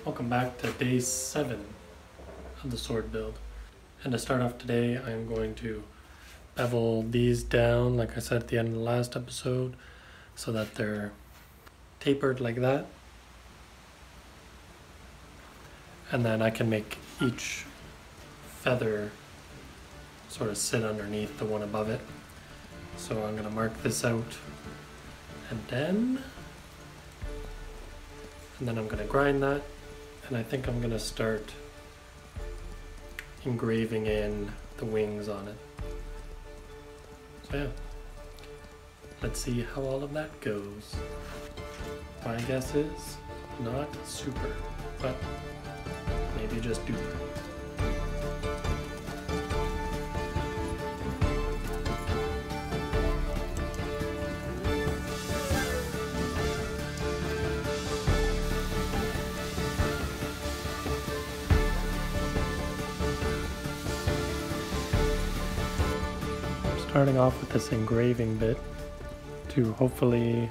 Welcome back to day 7 of the sword build. And to start off today, I'm going to bevel these down, like I said at the end of the last episode, so that they're tapered like that. And then I can make each feather sort of sit underneath the one above it. So I'm going to mark this out, and then I'm going to grind that. And I think I'm going to start engraving in the wings on it. So yeah, let's see how all of that goes. My guess is not super, but maybe just duper. Starting off with this engraving bit to hopefully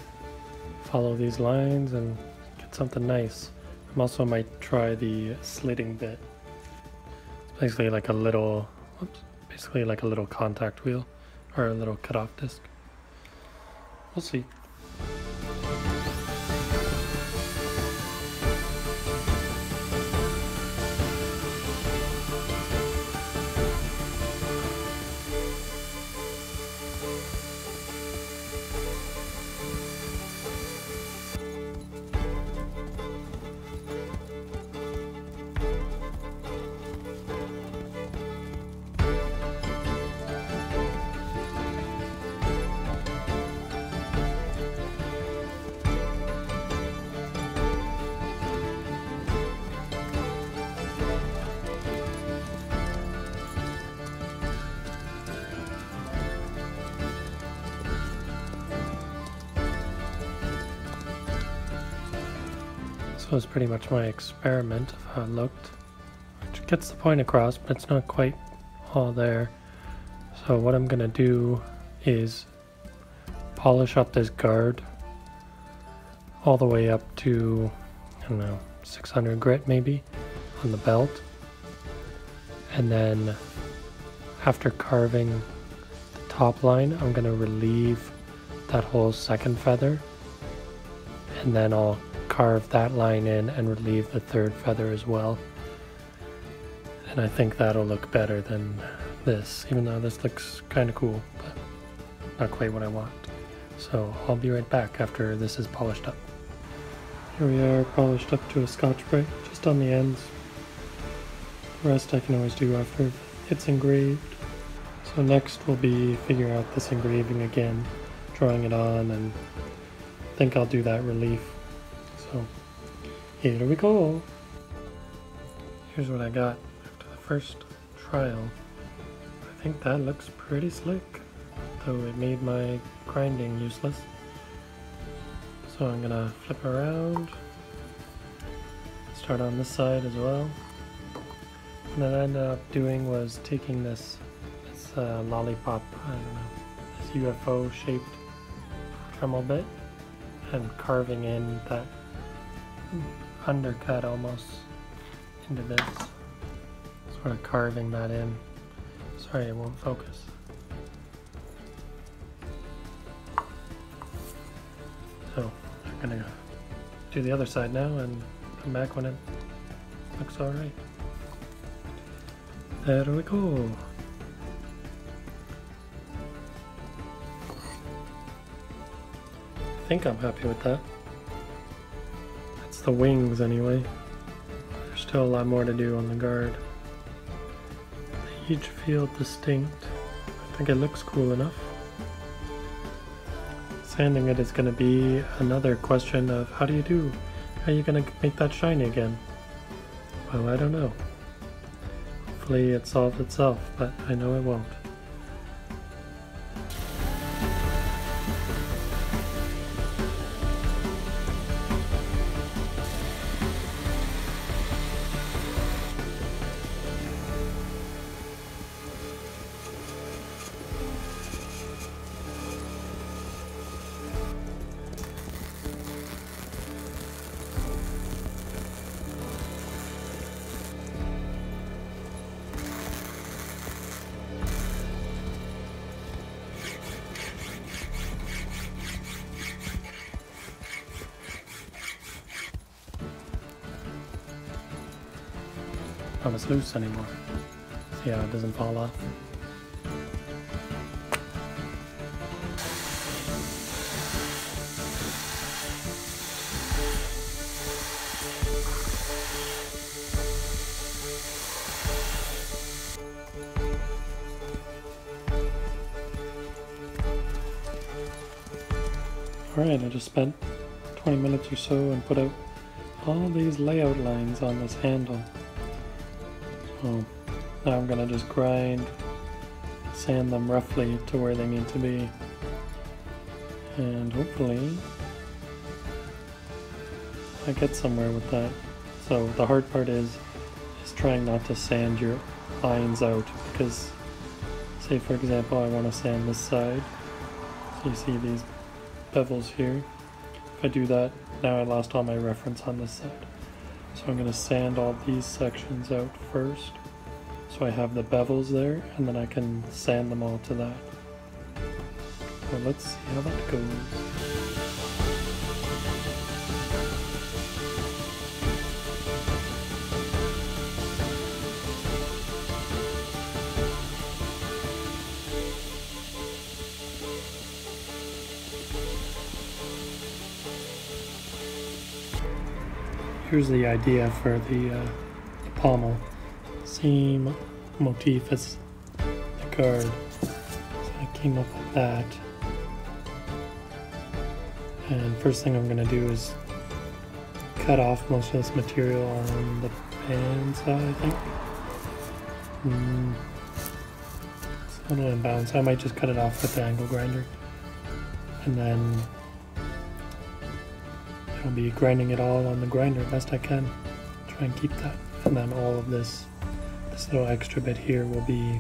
follow these lines and get something nice. I also might try the slitting bit. It's basically like a little, contact wheel or a little cutoff disc. We'll see. So it's pretty much my experiment of how it looked, which gets the point across, but it's not quite all there. So what I'm gonna do is polish up this guard all the way up to, I don't know, 600 grit maybe on the belt. And then after carving the top line, I'm gonna relieve that whole second feather, and then I'll carve that line in and relieve the third feather as well. And I think that'll look better than this, even though this looks kind of cool, but not quite what I want. So I'll be right back after this is polished up. Here we are, polished up to a Scotch-Brite, just on the ends. The rest I can always do after it's engraved. So next will be figuring out this engraving again, drawing it on, and I think I'll do that relief. So here we go. Here's what I got after the first trial. I think that looks pretty slick, though it made my grinding useless. So I'm gonna flip around, start on this side as well. And then I ended up doing was taking this lollipop, I don't know, this UFO shaped Dremel bit, and carving in that undercut almost into this, sort of carving that in. Sorry, it won't focus. So I'm gonna do the other side now and come back when it looks alright. There we go. I think I'm happy with that. That's the wings anyway. There's still a lot more to do on the guard. They each feel distinct. I think it looks cool enough. Sanding it is going to be another question of how are you going to make that shiny again? Well, I don't know. Hopefully it solves itself, but I know it won't. how it's loose anymore. See how it doesn't fall off? Alright, I just spent 20 minutes or so and put out all these layout lines on this handle. So now I'm going to just grind, sand them roughly to where they need to be, and hopefully I get somewhere with that. So the hard part is trying not to sand your lines out, because say for example I want to sand this side, so you see these bevels here. If I do that, now I lost all my reference on this side. So I'm going to sand all these sections out first, so I have the bevels there, and then I can sand them all to that. So let's see how that goes. Here's the idea for the pommel. Same motif as the guard. So I came up with that. And first thing I'm going to do is cut off most of this material on the band side, I think. It's a little imbalanced, so I might just cut it off with the angle grinder. And then I'll be grinding it all on the grinder best I can. Try and keep that. And then all of this little extra bit here will be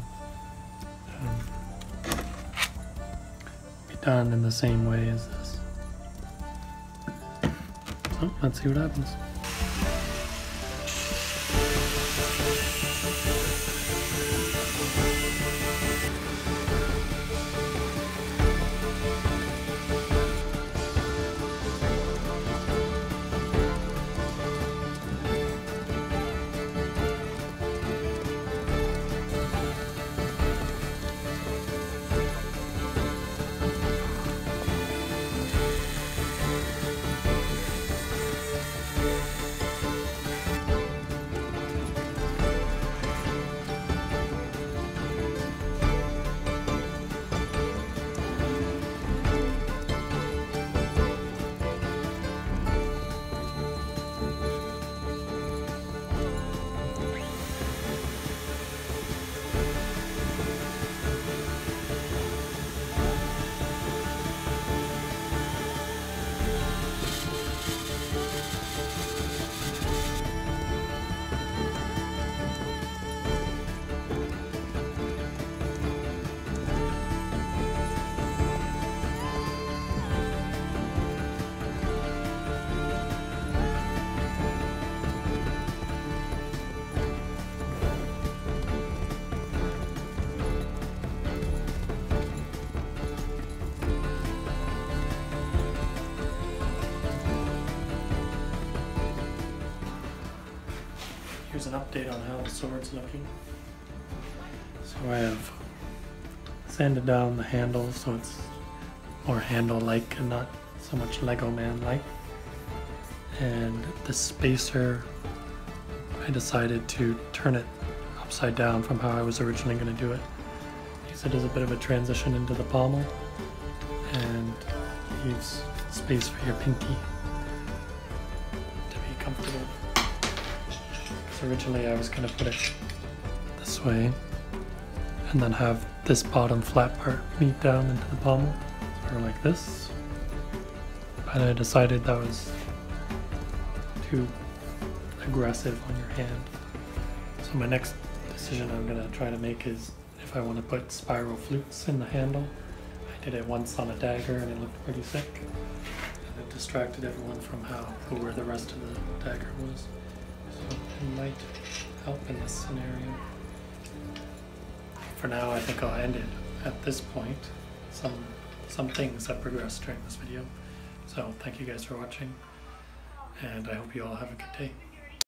done in the same way as this. So let's see what happens. Here's an update on how the sword's looking. So I have sanded down the handle so it's more handle-like and not so much Lego Man-like. And the spacer, I decided to turn it upside down from how I was originally going to do it. Use it as a bit of a transition into the pommel, and leaves space for your pinky to be comfortable. Because originally I was going to put it this way and then have this bottom flat part meet down into the pommel, or like this. But I decided that was too aggressive on your hand. So my next decision I'm going to try to make is if I want to put spiral flutes in the handle. I did it once on a dagger and it looked pretty sick. And it distracted everyone from where the rest of the dagger was. So it might help in this scenario. For now, I think I'll end it at this point. Some things have progressed during this video. So thank you guys for watching, and I hope you all have a good day.